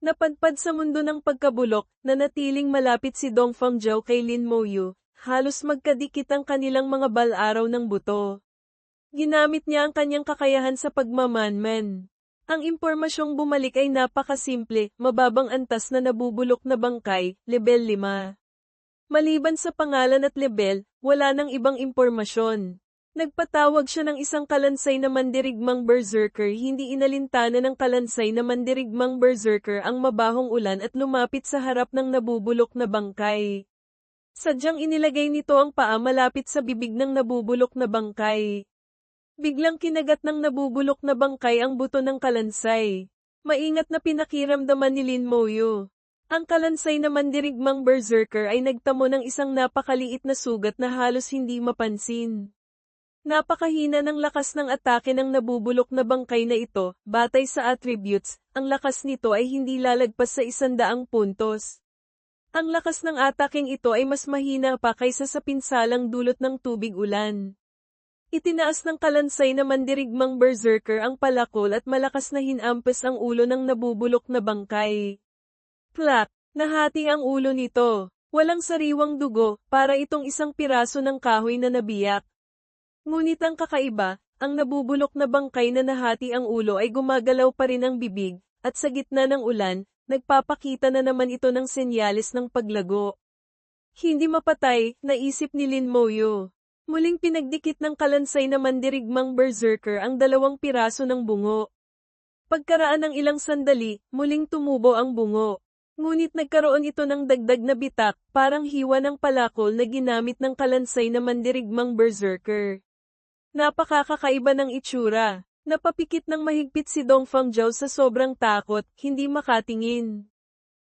Napadpad sa mundo ng pagkabulok, nanatiling malapit si Dong Fangzhou kay Lin Moyu, halos magkadikit ang kanilang mga balaraw ng buto. Ginamit niya ang kanyang kakayahan sa pagmamanman. Ang impormasyong bumalik ay napakasimple, mababang antas na nabubulok na bangkay, level 5. Maliban sa pangalan at level, wala nang ibang impormasyon. Nagpatawag siya ng isang kalansay na mandirigmang berserker, hindi inalintana ng kalansay na mandirigmang berserker ang mabahong ulan at lumapit sa harap ng nabubulok na bangkay. Sadyang inilagay nito ang paa malapit sa bibig ng nabubulok na bangkay. Biglang kinagat ng nabubulok na bangkay ang buto ng kalansay. Maingat na pinakiramdaman ni Lin Moyu. Ang kalansay na mandirigmang berserker ay nagtamo ng isang napakaliit na sugat na halos hindi mapansin. Napakahina ng lakas ng atake ng nabubulok na bangkay na ito, batay sa attributes, ang lakas nito ay hindi lalagpas sa 100 puntos. Ang lakas ng ataking ito ay mas mahina pa kaysa sa pinsalang dulot ng tubig ulan. Itinaas ng kalansay na mandirigmang berserker ang palakol at malakas na hinampas ang ulo ng nabubulok na bangkay. Plak! Nahati ang ulo nito. Walang sariwang dugo, para itong isang piraso ng kahoy na nabiyak. Ngunit ang kakaiba, ang nabubulok na bangkay na nahati ang ulo ay gumagalaw pa rin ang bibig, at sa gitna ng ulan, nagpapakita na naman ito ng senyales ng paglago. Hindi mapatay, naisip ni Lin Moyu. Muling pinagdikit ng kalansay na mandirigmang berserker ang 2 piraso ng bungo. Pagkaraan ng ilang sandali, muling tumubo ang bungo. Ngunit nagkaroon ito ng dagdag na bitak, parang hiwa ng palakol na ginamit ng kalansay na mandirigmang berserker. Napakakakaiba ng itsura. Napapikit ng mahigpit si Dong Fangzhou sa sobrang takot, hindi makatingin.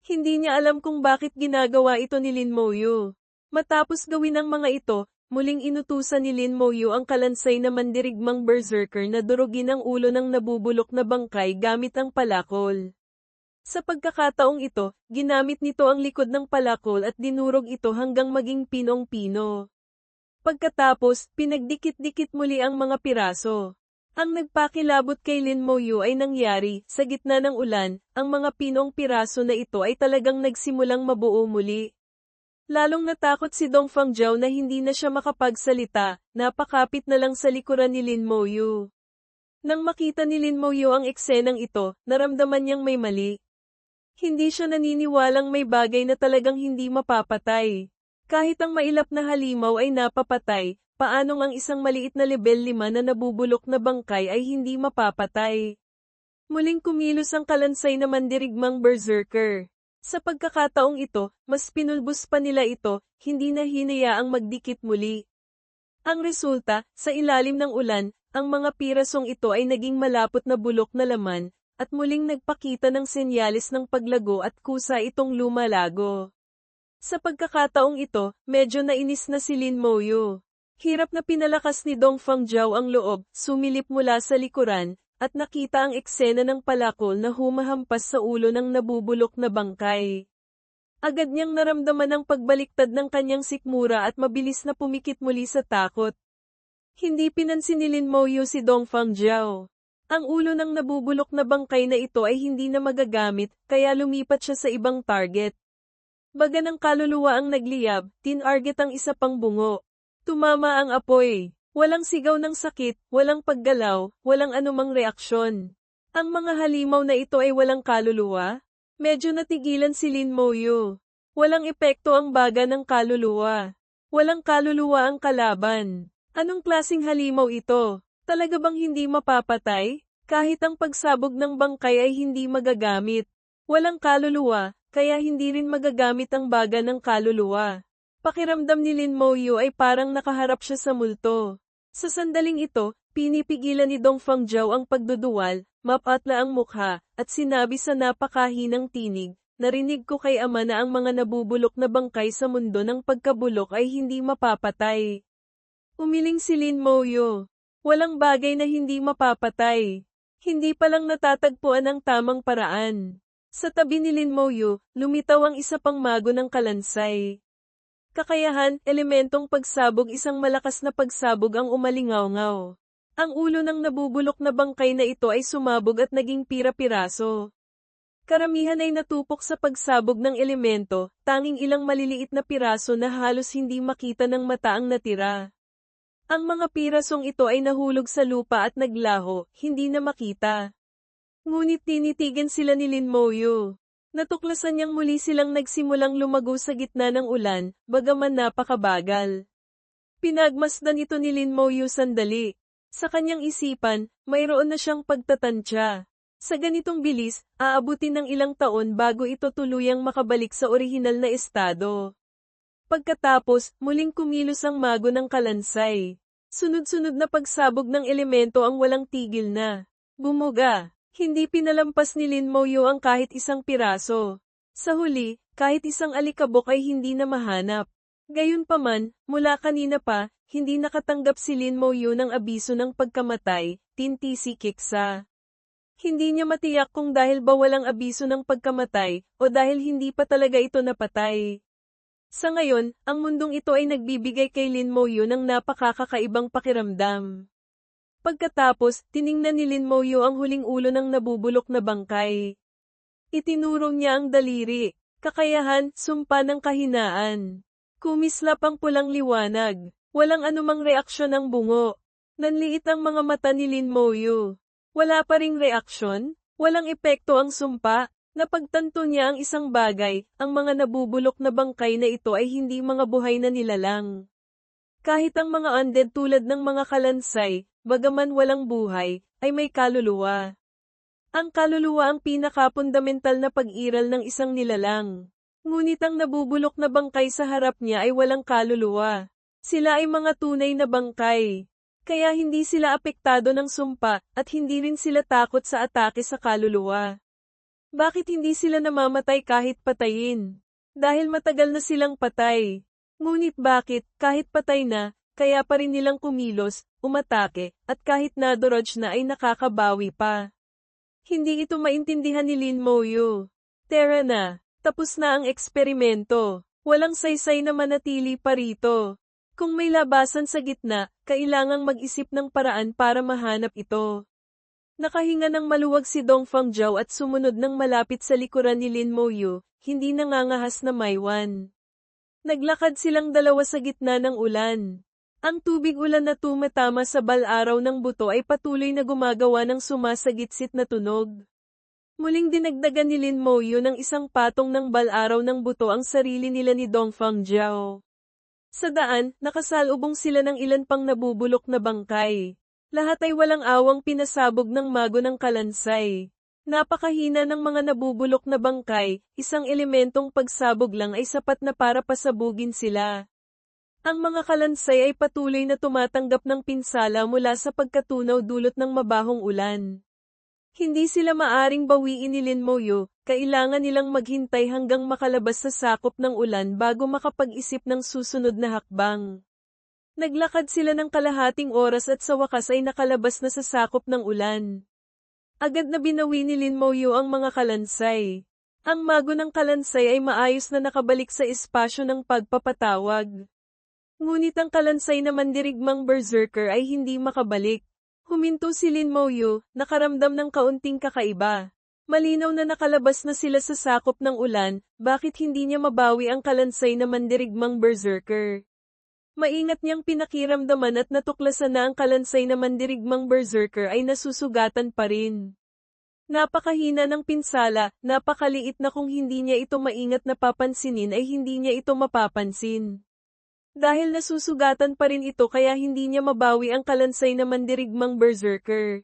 Hindi niya alam kung bakit ginagawa ito ni Lin Moyu. Matapos gawin ang mga ito, muling inutusan ni Lin Moyu ang kalansay na mandirigmang berserker na durugin ang ulo ng nabubulok na bangkay gamit ang palakol. Sa pagkakataong ito, ginamit nito ang likod ng palakol at dinurog ito hanggang maging pinong-pino. Pagkatapos, pinagdikit-dikit muli ang mga piraso. Ang nagpakilabot kay Lin Moyu ay nangyari, sa gitna ng ulan, ang mga pinong piraso na ito ay talagang nagsimulang mabuo muli. Lalong natakot si Dong Fangzhou na hindi na siya makapagsalita, napakapit na lang sa likuran ni Lin Moyu. Nang makita ni Lin Moyu ang eksenang ito, naramdaman niyang may mali. Hindi siya naniniwalang may bagay na talagang hindi mapapatay. Kahit ang mailap na halimaw ay napapatay, paanong ang isang maliit na level 5 na nabubulok na bangkay ay hindi mapapatay? Muling kumilos ang kalansay na mandirigmang berserker. Sa pagkakataong ito, mas pinulbos pa nila ito, hindi na hinayaang magdikit muli. Ang resulta, sa ilalim ng ulan, ang mga pirasong ito ay naging malapot na bulok na laman, at muling nagpakita ng senyales ng paglago at kusa itong lumalago. Sa pagkakataong ito, medyo nainis na si Lin Moyu. Hirap na pinalakas ni Dong Fangzhou ang loob, sumilip mula sa likuran, at nakita ang eksena ng palakol na humahampas sa ulo ng nabubulok na bangkay. Agad niyang naramdaman ang pagbaliktad ng kanyang sikmura at mabilis na pumikit muli sa takot. Hindi pinansin ni Lin Moyu si Dong Fangzhou. Ang ulo ng nabubulok na bangkay na ito ay hindi na magagamit, kaya lumipat siya sa ibang target. Baga ng kaluluwa ang nagliyab, tinarget ang isa pang bungo. Tumama ang apoy. Walang sigaw ng sakit, walang paggalaw, walang anumang reaksyon. Ang mga halimaw na ito ay walang kaluluwa? Medyo natigilan si Lin Moyu. Walang epekto ang baga ng kaluluwa. Walang kaluluwa ang kalaban. Anong klaseng halimaw ito? Talaga bang hindi mapapatay? Kahit ang pagsabog ng bangkay ay hindi magagamit. Walang kaluluwa, kaya hindi rin magagamit ang baga ng kaluluwa. Pakiramdam ni Lin Moyu ay parang nakaharap siya sa multo. Sa sandaling ito, pinipigilan ni Dong Fangzhou ang pagduduwal, mapatla ang mukha, at sinabi sa napakahinang tinig, narinig ko kay ama na ang mga nabubulok na bangkay sa mundo ng pagkabulok ay hindi mapapatay. Umiling si Lin Moyu. Walang bagay na hindi mapapatay. Hindi pa lang natatagpuan ang tamang paraan. Sa tabi ni Lin Moyu, lumitaw ang isa pang mago ng kalansay. Kakayahan, elementong pagsabog, isang malakas na pagsabog ang umalingaw-ngaw. Ang ulo ng nabubulok na bangkay na ito ay sumabog at naging pira-piraso. Karamihan ay natupok sa pagsabog ng elemento, tanging ilang maliliit na piraso na halos hindi makita ng mata ang natira. Ang mga pirasong ito ay nahulog sa lupa at naglaho, hindi na makita. Ngunit tinitigan sila ni Lin Moyu. Natuklasan niyang muli silang nagsimulang lumago sa gitna ng ulan, bagaman napakabagal. Pinagmasdan ito ni Lin Moyu sandali. Sa kanyang isipan, mayroon na siyang pagtatantya. Sa ganitong bilis, aabutin ng ilang taon bago ito tuluyang makabalik sa orihinal na estado. Pagkatapos, muling kumilos ang mago ng kalansay. Sunod-sunod na pagsabog ng elemento ang walang tigil na. Bumuga. Hindi pinalampas ni Lin Moyu ang kahit isang piraso. Sa huli, kahit isang alikabok ay hindi na mahanap. Gayunpaman, mula kanina pa, hindi nakatanggap si Lin Moyu ng abiso ng pagkamatay, tinti si Kiksa. Hindi niya matiyak kung dahil ba walang abiso ng pagkamatay, o dahil hindi pa talaga ito napatay. Sa ngayon, ang mundong ito ay nagbibigay kay Lin Moyu ng napakakakaibang pakiramdam. Pagkatapos, tiningnan ni Lin Moyu ang huling ulo ng nabubulok na bangkay. Itinuro niya ang daliri, kakayahan, sumpa ng kahinaan. Kumislap ang pulang liwanag, walang anumang reaksyon ng bungo. Nanliit ang mga mata ni Lin Moyu. Wala pa ring reaksyon, walang epekto ang sumpa. Napagtanto niya ang isang bagay, ang mga nabubulok na bangkay na ito ay hindi mga buhay na nilalang. Kahit ang mga undead tulad ng mga kalansay, bagaman walang buhay, ay may kaluluwa. Ang kaluluwa ang pinakapundamental na pag-iral ng isang nilalang. Ngunit ang nabubulok na bangkay sa harap niya ay walang kaluluwa. Sila ay mga tunay na bangkay. Kaya hindi sila apektado ng sumpa, at hindi rin sila takot sa atake sa kaluluwa. Bakit hindi sila namamatay kahit patayin? Dahil matagal na silang patay. Ngunit bakit, kahit patay na, kaya pa rin nilang kumilos, umatake, at kahit nadodge na ay nakakabawi pa? Hindi ito maintindihan ni Lin Moyu. Tara na, tapos na ang eksperimento. Walang saysay na manatili pa rito. Kung may labasan sa gitna, kailangang mag-isip ng paraan para mahanap ito. Nakahinga ng maluwag si Dong Fangjiao at sumunod ng malapit sa likuran ni Lin Moyu, hindi nangangahas na maywan. Naglakad silang dalawa sa gitna ng ulan. Ang tubig ulan na tumatama sa bal-araw ng buto ay patuloy na gumagawa ng sumasagitsit na tunog. Muling dinagdagan ni Lin Moyu ng isang patong ng bal-araw ng buto ang sarili nila ni Dong Fangjiao. Sa daan, nakasalubong sila ng ilan pang nabubulok na bangkay. Lahat ay walang awang pinasabog ng mago ng kalansay. Napakahina ng mga nabubulok na bangkay, isang elementong pagsabog lang ay sapat na para pasabugin sila. Ang mga kalansay ay patuloy na tumatanggap ng pinsala mula sa pagkatunaw dulot ng mabahong ulan. Hindi sila maaring bawiin ni Lin Moyu, kailangan nilang maghintay hanggang makalabas sa sakop ng ulan bago makapag-isip ng susunod na hakbang. Naglakad sila ng kalahating oras at sa wakas ay nakalabas na sa sakop ng ulan. Agad na binawi ni Lin Moyu ang mga kalansay. Ang mago ng kalansay ay maayos na nakabalik sa espasyo ng pagpapatawag. Ngunit ang kalansay na mandirigmang berserker ay hindi makabalik. Huminto si Lin Moyu, nakaramdam ng kaunting kakaiba. Malinaw na nakalabas na sila sa sakop ng ulan, bakit hindi niya mabawi ang kalansay na mandirigmang berserker? Maingat niyang pinakiramdaman at natuklasan na ang kalansay na mandirigmang berserker ay nasusugatan pa rin. Napakahina ng pinsala, napakaliit na kung hindi niya ito maingat na papansinin ay hindi niya ito mapapansin. Dahil nasusugatan pa rin ito kaya hindi niya mabawi ang kalansay na mandirigmang berserker.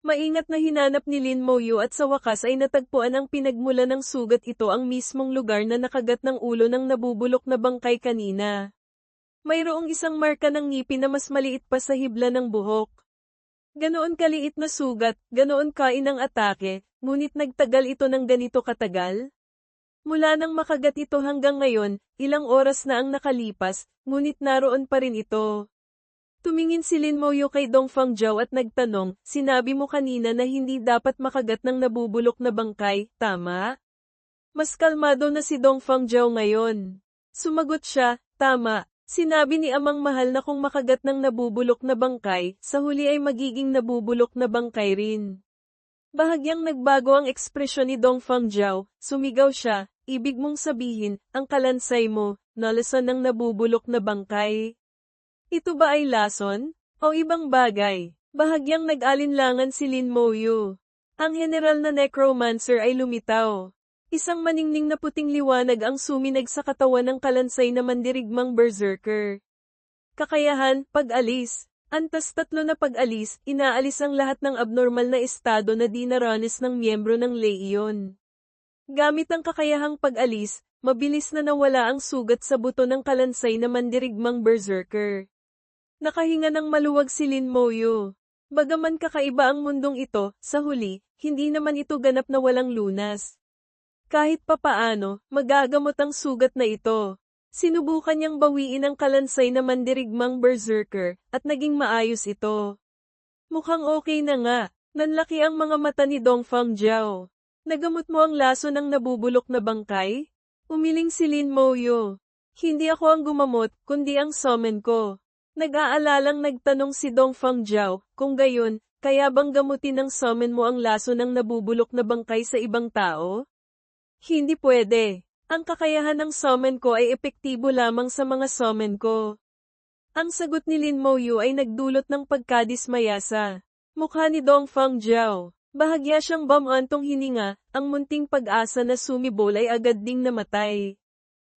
Maingat na hinanap ni Lin Moyu at sa wakas ay natagpuan ang pinagmula ng sugat ito ang mismong lugar na nakagat ng ulo ng nabubulok na bangkay kanina. Mayroong isang marka ng ngipin na mas maliit pa sa hibla ng buhok. Ganoon kaliit na sugat, ganoon kain ang atake, ngunit nagtagal ito ng ganito katagal? Mula nang makagat ito hanggang ngayon, ilang oras na ang nakalipas, ngunit naroon pa rin ito. Tumingin si Lin Moyu kay Dong Fangjiao at nagtanong, sinabi mo kanina na hindi dapat makagat ng nabubulok na bangkay, tama? Mas kalmado na si Dong Fangjiao ngayon. Sumagot siya, tama. Sinabi ni Amang Mahal na kung makagat ng nabubulok na bangkay, sa huli ay magiging nabubulok na bangkay rin. Bahagyang nagbago ang ekspresyon ni Dong Fangjiao, sumigaw siya, ibig mong sabihin, ang kalansay mo, nalasan ng nabubulok na bangkay. Ito ba ay lason? O ibang bagay? Bahagyang nag-alinlangan si Lin Moyu. Ang general na necromancer ay lumitaw. Isang maningning na puting liwanag ang suminag sa katawan ng kalansay na mandirigmang berserker. Kakayahan, pag-alis. Antas 3 na pag-alis, inaalis ang lahat ng abnormal na estado na di naranas ng miyembro ng Legion. Gamit ang kakayahang pag-alis, mabilis na nawala ang sugat sa buto ng kalansay na mandirigmang berserker. Nakahinga ng maluwag si Lin Moyu. Bagaman kakaiba ang mundong ito, sa huli, hindi naman ito ganap na walang lunas. Kahit papaano, magagamot ang sugat na ito. Sinubukan niyang bawiin ang kalansay na mandirigmang berserker, at naging maayos ito. Mukhang okay na nga, nanlaki ang mga mata ni Dong Fangjiao. Nagamot mo ang laso ng nabubulok na bangkay? Umiling si Lin Moyu. Hindi ako ang gumamot, kundi ang summon ko. Nag-aalalang nagtanong si Dong Fangjiao, kung gayon, kaya bang gamutin ng summon mo ang laso ng nabubulok na bangkay sa ibang tao? Hindi pwede. Ang kakayahan ng summon ko ay epektibo lamang sa mga summon ko. Ang sagot ni Lin Moyu ay nagdulot ng pagkadismaya sa mukha ni Dong Fangjiao. Bahagya siyang bamantong hininga, ang munting pag-asa na sumibol ay agad ding namatay.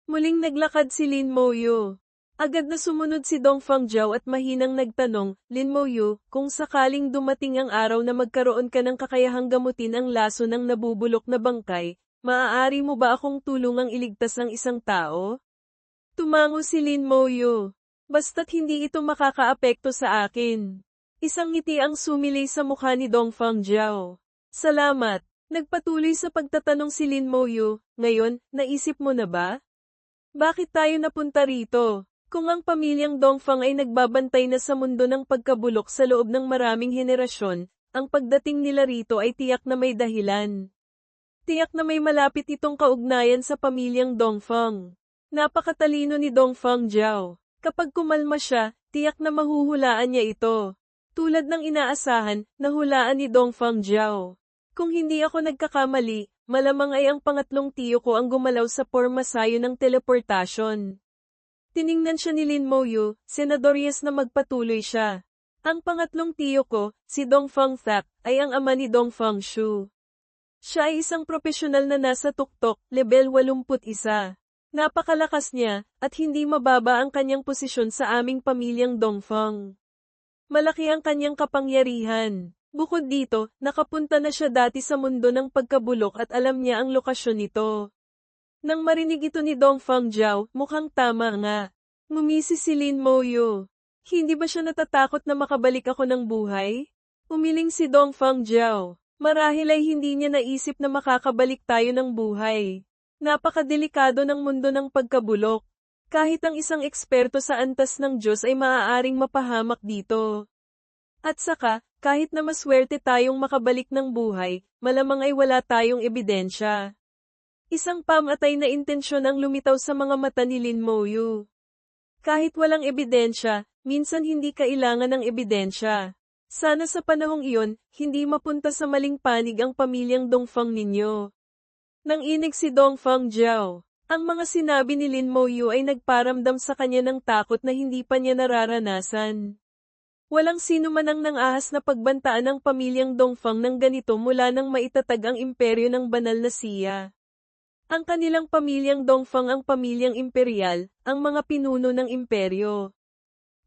Muling naglakad si Lin Moyu. Agad na sumunod si Dong Fangjiao at mahinang nagtanong, Lin Moyu, kung sakaling dumating ang araw na magkaroon ka ng kakayahang gamutin ang laso ng nabubulok na bangkay, maaari mo ba akong tulungang iligtas ang isang tao? Tumango si Lin Moyu. Basta't hindi ito makakaapekto sa akin. Isang ngiti ang sumilay sa mukha ni Dong Fangjiao. Salamat. Nagpatuloy sa pagtatanong si Lin Moyu, ngayon, naisip mo na ba? Bakit tayo napunta rito? Kung ang pamilyang Dongfang ay nagbabantay na sa mundo ng pagkabulok sa loob ng maraming henerasyon, ang pagdating nila rito ay tiyak na may dahilan. Tiyak na may malapit itong kaugnayan sa pamilyang Dongfang. Napakatalino ni Dong Fangjiao. Kapag kumalma siya, tiyak na mahuhulaan niya ito. Tulad ng inaasahan, nahulaan ni Dong Fangjiao. Kung hindi ako nagkakamali, malamang ay ang pangatlong tiyo ko ang gumalaw sa pormasayo ng teleportasyon. Tiningnan siya ni Lin Moyu, senadoryas na magpatuloy siya. Ang pangatlong tiyo ko, si Dong Fangthak, ay ang ama ni Dong Fangshu. Siya ay isang profesional na nasa tuktok, level 81. Napakalakas niya, at hindi mababa ang kanyang posisyon sa aming pamilyang Dongfang. Malaki ang kanyang kapangyarihan. Bukod dito, nakapunta na siya dati sa mundo ng pagkabulok at alam niya ang lokasyon nito. Nang marinig ito ni Dong Fangjiao, mukhang tama nga. Ngumisi si Lin Moyu. Hindi ba siya natatakot na makabalik ako ng buhay? Umiling si Dong Fangjiao. Marahil ay hindi niya naisip na makakabalik tayo ng buhay. Napakadelikado ng mundo ng pagkabulok. Kahit ang isang eksperto sa antas ng Diyos ay maaaring mapahamak dito. At saka, kahit na maswerte tayong makabalik ng buhay, malamang ay wala tayong ebidensya. Isang pamatay na intensyon ang lumitaw sa mga mata ni Lin Moyu. Kahit walang ebidensya, minsan hindi kailangan ng ebidensya. Sana sa panahong iyon, hindi mapunta sa maling panig ang pamilyang Dongfang ninyo. Nang inig si Dong Fangjiao, ang mga sinabi ni Lin Moyu ay nagparamdam sa kanya ng takot na hindi pa niya nararanasan. Walang sino man ang nangahas na pagbantaan ng pamilyang Dongfang ng ganito mula nang maitatag ang imperyo ng banal na siya. Ang kanilang pamilyang Dongfang ang pamilyang imperial, ang mga pinuno ng imperyo.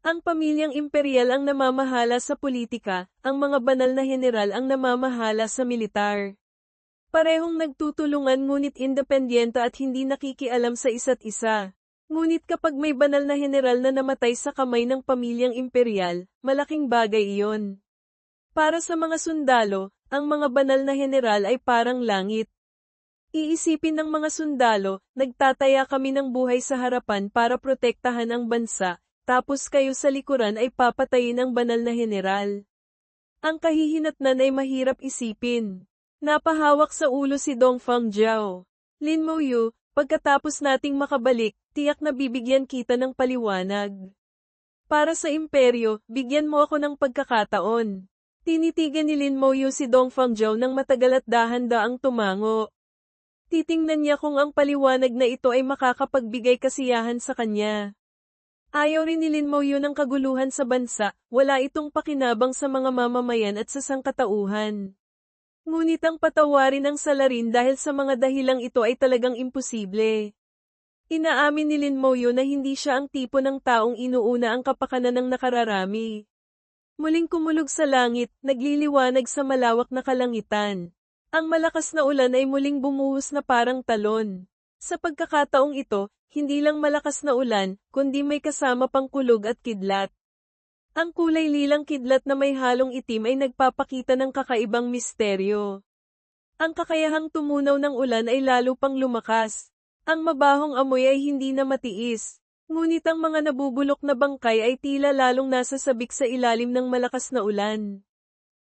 Ang pamilyang imperial ang namamahala sa politika, ang mga banal na general ang namamahala sa militar. Parehong nagtutulungan ngunit independente at hindi nakikialam sa isa't isa. Ngunit kapag may banal na general na namatay sa kamay ng pamilyang imperial, malaking bagay iyon. Para sa mga sundalo, ang mga banal na general ay parang langit. Iisipin ng mga sundalo, nagtataya kami ng buhay sa harapan para protektahan ang bansa. Tapos kayo sa likuran ay papatayin ang banal na general. Ang kahihinatnan ay mahirap isipin. Napahawak sa ulo si Dong Fangjiao. Lin Moyu, pagkatapos nating makabalik, tiyak na bibigyan kita ng paliwanag. Para sa imperyo, bigyan mo ako ng pagkakataon. Tinitigan ni Lin Moyu si Dong Fangzhou ng matagal at dahan-daang tumango. Titingnan niya kung ang paliwanag na ito ay makakapagbigay kasiyahan sa kanya. Ayaw rin ni Lin Moyu ng kaguluhan sa bansa, wala itong pakinabang sa mga mamamayan at sa sangkatauhan. Ngunit ang patawarin ang salarin dahil sa mga dahilang ito ay talagang imposible. Inaamin ni Lin Moyu na hindi siya ang tipo ng taong inuuna ang kapakanan ng nakararami. Muling kumulog sa langit, nagliliwanag sa malawak na kalangitan. Ang malakas na ulan ay muling bumuhos na parang talon. Sa pagkakataong ito, hindi lang malakas na ulan, kundi may kasama pang kulog at kidlat. Ang kulay lilang kidlat na may halong itim ay nagpapakita ng kakaibang misteryo. Ang kakayahang tumunaw ng ulan ay lalo pang lumakas. Ang mabahong amoy ay hindi na matiis. Ngunit ang mga nabubulok na bangkay ay tila lalong nasasabik sa ilalim ng malakas na ulan.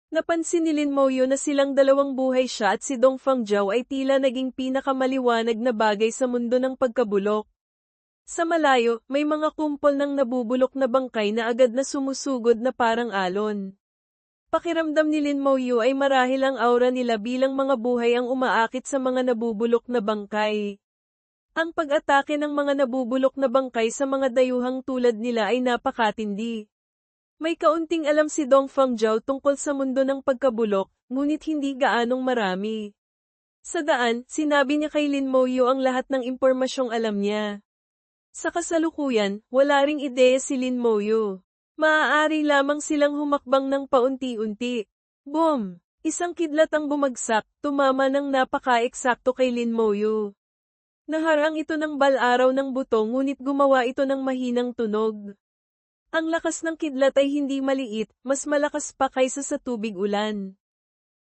Napansin ni Lin Moyu na silang dalawang buhay siya at si Dong Fangzhou ay tila naging pinakamaliwanag na bagay sa mundo ng pagkabulok. Sa malayo, may mga kumpol ng nabubulok na bangkay na agad na sumusugod na parang alon. Pakiramdam ni Lin Moyu ay marahil ang aura nila bilang mga buhay ang umaakit sa mga nabubulok na bangkay. Ang pag-atake ng mga nabubulok na bangkay sa mga dayuhang tulad nila ay napakatindi. May kaunting alam si Dong Fangzhou tungkol sa mundo ng pagkabulok, ngunit hindi gaanong marami. Sa daan, sinabi niya kay Lin Moyu ang lahat ng impormasyong alam niya. Sa kasalukuyan, wala ring ideya si Lin Moyu. Maaari lamang silang humakbang ng paunti-unti. Boom! Isang kidlat ang bumagsak, tumama ng napaka-eksakto kay Lin Moyu. Naharang ito ng bal-araw ng buto ngunit gumawa ito ng mahinang tunog. Ang lakas ng kidlat ay hindi maliit, mas malakas pa kaysa sa tubig ulan.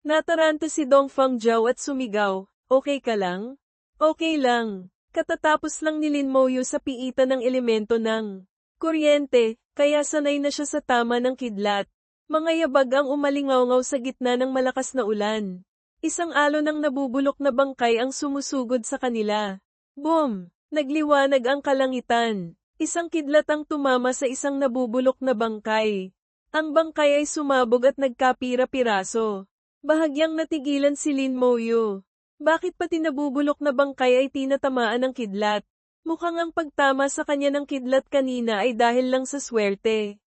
Nataranta si Dong Fangzhou at sumigaw, "Okay ka lang?" "Okay lang." Katatapos lang ni Lin Moyu sa piitan ng elemento ng kuryente, kaya sanay na siya sa tama ng kidlat. Mga yabag ang umalingaw-ngaw sa gitna ng malakas na ulan. Isang alon ng nabubulok na bangkay ang sumusugod sa kanila. Boom! Nagliwanag ang kalangitan. Isang kidlat ang tumama sa isang nabubulok na bangkay. Ang bangkay ay sumabog at nagkapira-piraso. Bahagyang natigilan si Lin Moyu. Bakit pati nabubulok na bangkay ay tinatamaan ng kidlat? Mukhang ang pagtama sa kanya ng kidlat kanina ay dahil lang sa swerte.